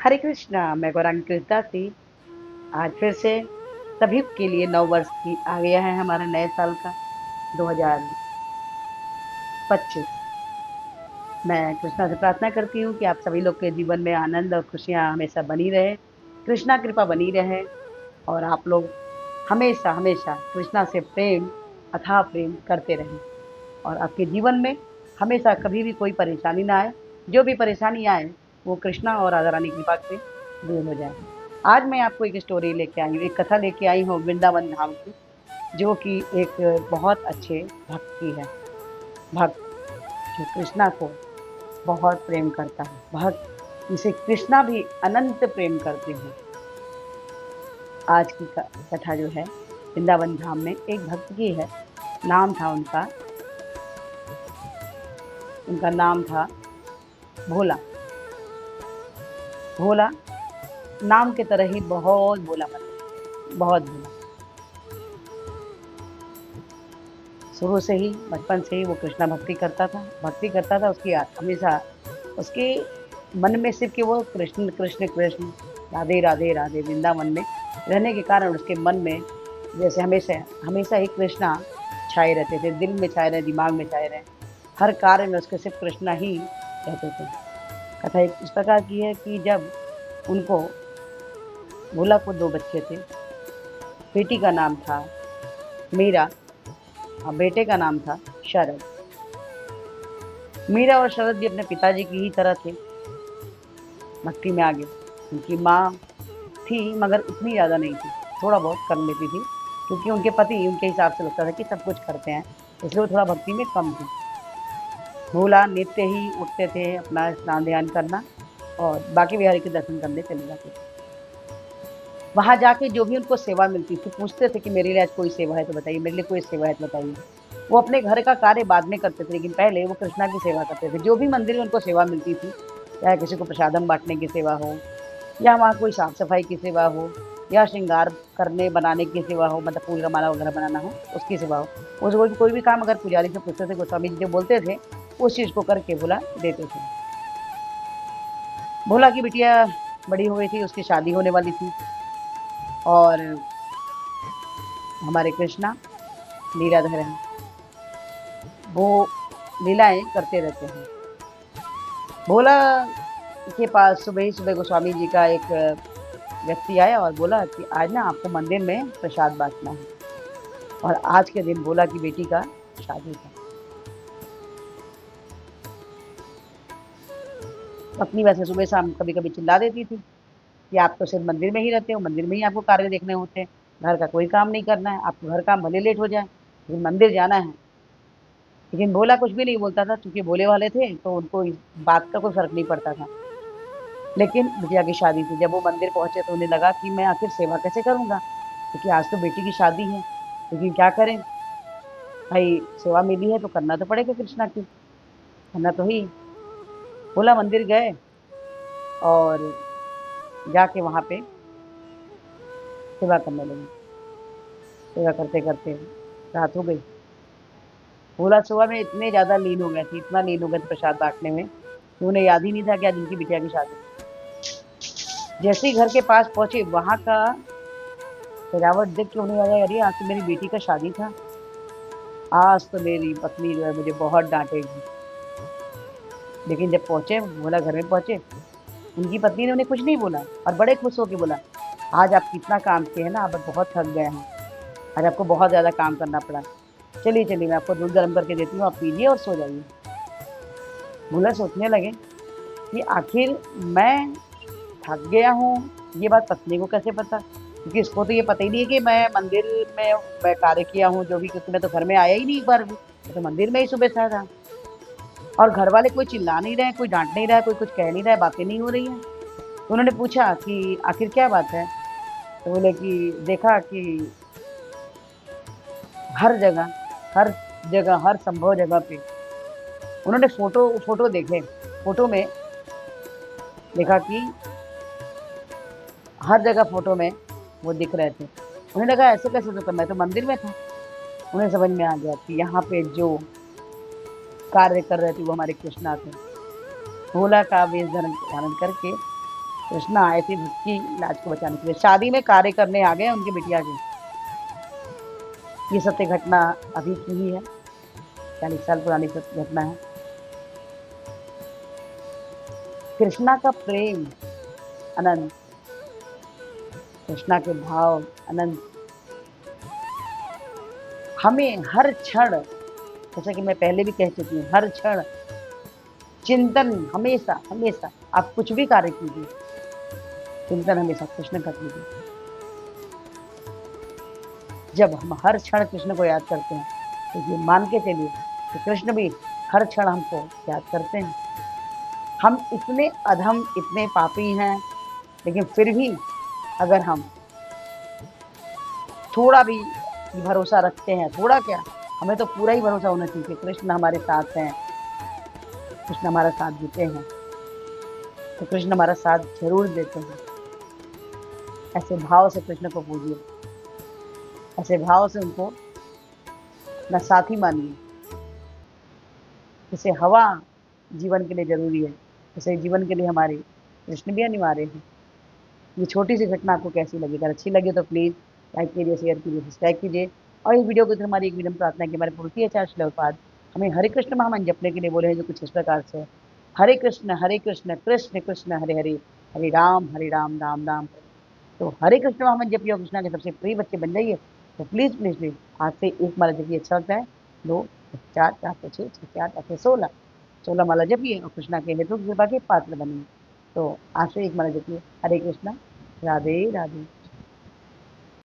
हरे कृष्णा, मैं गौरांग कृष्णा थी। आज फिर से सभी के लिए नव वर्ष की आ गया है हमारा नए साल का 2025। मैं कृष्णा से प्रार्थना करती हूँ कि आप सभी लोग के जीवन में आनंद और खुशियाँ हमेशा बनी रहे, कृष्णा कृपा बनी रहे और आप लोग हमेशा हमेशा कृष्णा से प्रेम, अथाह प्रेम करते रहें और आपके जीवन में हमेशा कभी भी कोई परेशानी ना आए। जो भी परेशानी आए वो कृष्णा और राधा रानी की कृपा से दूर हो जाए। आज मैं आपको एक स्टोरी लेके आई हूँ, एक कथा लेके आई हूँ वृंदावन धाम की, जो कि एक बहुत अच्छे भक्त की है। भक्त जो कृष्णा को बहुत प्रेम करता है, भक्त जिसे कृष्णा भी अनंत प्रेम करते हैं। आज की कथा जो है वृंदावन धाम में एक भक्त की है। नाम था उनका नाम था भोला। भोला नाम के तरह ही बहुत भोला भक्त, बहुत भोला। शुरू से ही, बचपन से ही वो कृष्णा भक्ति करता था। उसकी हमेशा उसके मन में सिर्फ कि वो कृष्ण कृष्ण कृष्ण, राधे राधे राधे, वृंदावन में रहने के कारण उसके मन में जैसे हमेशा हमेशा ही कृष्णा छाए रहते थे, दिल में छाए रहे, दिमाग में छाए रहे। हर कार्य में उसके सिर्फ कृष्णा ही रहते थे। कथा एक इस प्रकार की है कि जब उनको भोला को दो बच्चे थे। बेटी का नाम था मीरा और बेटे का नाम था शरद। मीरा और शरद भी अपने पिताजी की ही तरह थे, भक्ति में आगे। उनकी माँ थी मगर उतनी ज़्यादा नहीं थी, थोड़ा बहुत कर लेती थी, क्योंकि उनके पति उनके हिसाब से लगता था कि सब कुछ करते हैं, इसलिए वो थोड़ा भक्ति में कम थी। भोला नित्य ही उठते थे अपना स्नान ध्यान करना और बाकी बिहारी के दर्शन करने चले जाते थे। वहां जाके जो भी उनको सेवा मिलती थी पूछते थे कि मेरे लिए आज कोई सेवा है तो बताइए, मेरे लिए कोई सेवा है तो बताइए। वो अपने घर का कार्य बाद में करते थे, लेकिन पहले वो कृष्णा की सेवा करते थे। जो भी मंदिर में उनको सेवा मिलती थी, चाहे किसी को प्रसादम बांटने की सेवा हो, या वहाँ कोई साफ सफाई की सेवा हो, या श्रृंगार करने बनाने की सेवा हो, मतलब फूल का माला वगैरह बनाना हो उसकी सेवा हो, उस कोई भी काम अगर पुजारी से पूछते थे, गोस्वामी जी जो बोलते थे उस चीज को करके भोला देते थे। भोला की बिटिया बड़ी हो गई थी, उसकी शादी होने वाली थी और हमारे कृष्णा लीलाधर हैं, वो लीलाएं करते रहते हैं। भोला के पास सुबह ही सुबह गोस्वामी जी का एक व्यक्ति आया और बोला कि आज ना आपको मंदिर में प्रसाद बांटना है। और आज के दिन भोला की बेटी का शादी था। पत्नी वैसे सुबह शाम कभी कभी चिल्ला देती थी कि आप तो सिर्फ मंदिर में ही रहते हो, मंदिर में ही आपको कार्य देखने होते हैं, घर का कोई काम नहीं करना है, आपको घर काम भले लेट हो जाए लेकिन मंदिर जाना है। लेकिन भोला कुछ भी नहीं बोलता था, क्योंकि भोले वाले थे तो उनको इस बात का कोई फर्क नहीं पड़ता था। लेकिन बिटिया की शादी थी, जब वो मंदिर पहुंचे तो उन्हें लगा कि मैं आखिर सेवा कैसे करूंगा, क्योंकि आज तो बेटी की शादी है। लेकिन क्या करें भाई, सेवा मिली है तो करना तो पड़ेगा, कृष्णा की करना तो ही। भोला मंदिर गए और जाके वहां पे सेवा करने लगे। सेवा करते करते रात हो गई। भोला सुबह में इतने ज्यादा लीन हो गए थे, इतना लीन हो गए थे प्रसाद बांटने में कि उन्हें याद ही नहीं था कि आज उनकी बिटिया की शादी। जैसे ही घर के पास पहुंचे, वहां का सजावट देख के उन्हें लगा, अरे आज तो मेरी बेटी का शादी था, आज तो मेरी पत्नी जो है मुझे बहुत डांटेगी। लेकिन जब पहुंचे, भोला घर में पहुंचे, उनकी पत्नी ने उन्हें कुछ नहीं बोला और बड़े खुश होकर बोला, आज आप कितना काम किए हैं ना, आप बहुत थक गए हैं, आज आपको बहुत ज्यादा काम करना पड़ा, चलिए चलिए मैं आपको दूध गर्म करके देती हूँ, आप पीजिए और सो जाइए। भोला सोचने लगे कि आखिर मैं थक गया हूँ, ये बात पत्नी को कैसे पता, क्योंकि इसको तो ये पता ही नहीं है कि मैं मंदिर में मैं कार्य किया हूँ जो भी, क्योंकि मैं तो घर में आया ही नहीं एक बार भी, मैं तो मंदिर में ही सुबह से था। और घर वाले कोई चिल्ला नहीं रहे, कोई डांट नहीं रहा है, कोई कुछ कह नहीं रहा है, बातें नहीं हो रही है। तो उन्होंने पूछा कि आखिर क्या बात है। तो बोले कि देखा कि हर जगह हर हर संभव जगह पे उन्होंने फोटो फोटो देखे। फोटो में देखा कि हर जगह फोटो में वो दिख रहे थे। उन्हें लगा ऐसे कैसे, तो मैं तो मंदिर में था। उन्हें समझ में आ गया कि यहाँ पे जो कार्य कर रहे थे वो हमारे कृष्णा थे। भोला का वेश धारण धारण करके कृष्णा आए थे भक्ति लाज को बचाने के लिए, शादी में कार्य करने आ गए उनकी बिटिया के। ये सत्य घटना अभी की ही है, 40 साल पुरानी सत्य घटना है। कृष्णा का प्रेम अनंत, कृष्णा के भाव अनंत, हमें हर क्षण, जैसा कि मैं पहले भी कह चुकी हूँ, हर क्षण चिंतन, हमेशा हमेशा आप कुछ भी कार्य कीजिए, चिंतन हमेशा कृष्ण का कीजिए। जब हम हर क्षण कृष्ण को याद करते हैं तो ये मान के चलिए कि कृष्ण भी हर क्षण हमको याद करते हैं। हम इतने अधम, इतने पापी हैं, लेकिन फिर भी अगर हम थोड़ा भी भरोसा रखते हैं, थोड़ा क्या, हमें तो पूरा ही भरोसा होना चाहिए कि कृष्ण हमारे साथ हैं, कृष्ण हमारा साथ देते हैं, तो कृष्ण हमारा साथ जरूर देते हैं। ऐसे भाव से कृष्ण को पूजिए, ऐसे भाव से उनको अपना साथी मानिए। जैसे हवा जीवन के लिए जरूरी है, जैसे जीवन के लिए हमारे कृष्ण भी अनिवार्य है। ये छोटी सी घटना आपको कैसी लगी? अगर अच्छी लगी तो प्लीज लाइक कीजिए, शेयर कीजिए, सब्सक्राइब कीजिए। और इस वीडियो को तो हमारी एक विनम्र प्रार्थना है कि हमारे पूर्ति आचार्य श्लोकपाद हमें हरे कृष्ण महामंत्र जपने के लिए बोले हैं, जो कुछ इस प्रकार से है। हरे कृष्ण कृष्ण कृष्ण हरे हरे, हरे राम राम राम हरे। तो हरे कृष्ण महामंत्र जपिए और कृष्णा के सबसे प्रिय बच्चे बन जाइए। तो प्लीज प्लीज प्लीज आज से एक माला जपिए, अच्छा लगता है। 2, 4, 4, 6, 4, 8, 16, 16 माला जपिए और कृष्णा के हेतु कृपा के पात्र बनिए। तो आज से एक माला जपिए। हरे कृष्णा, राधे राधे।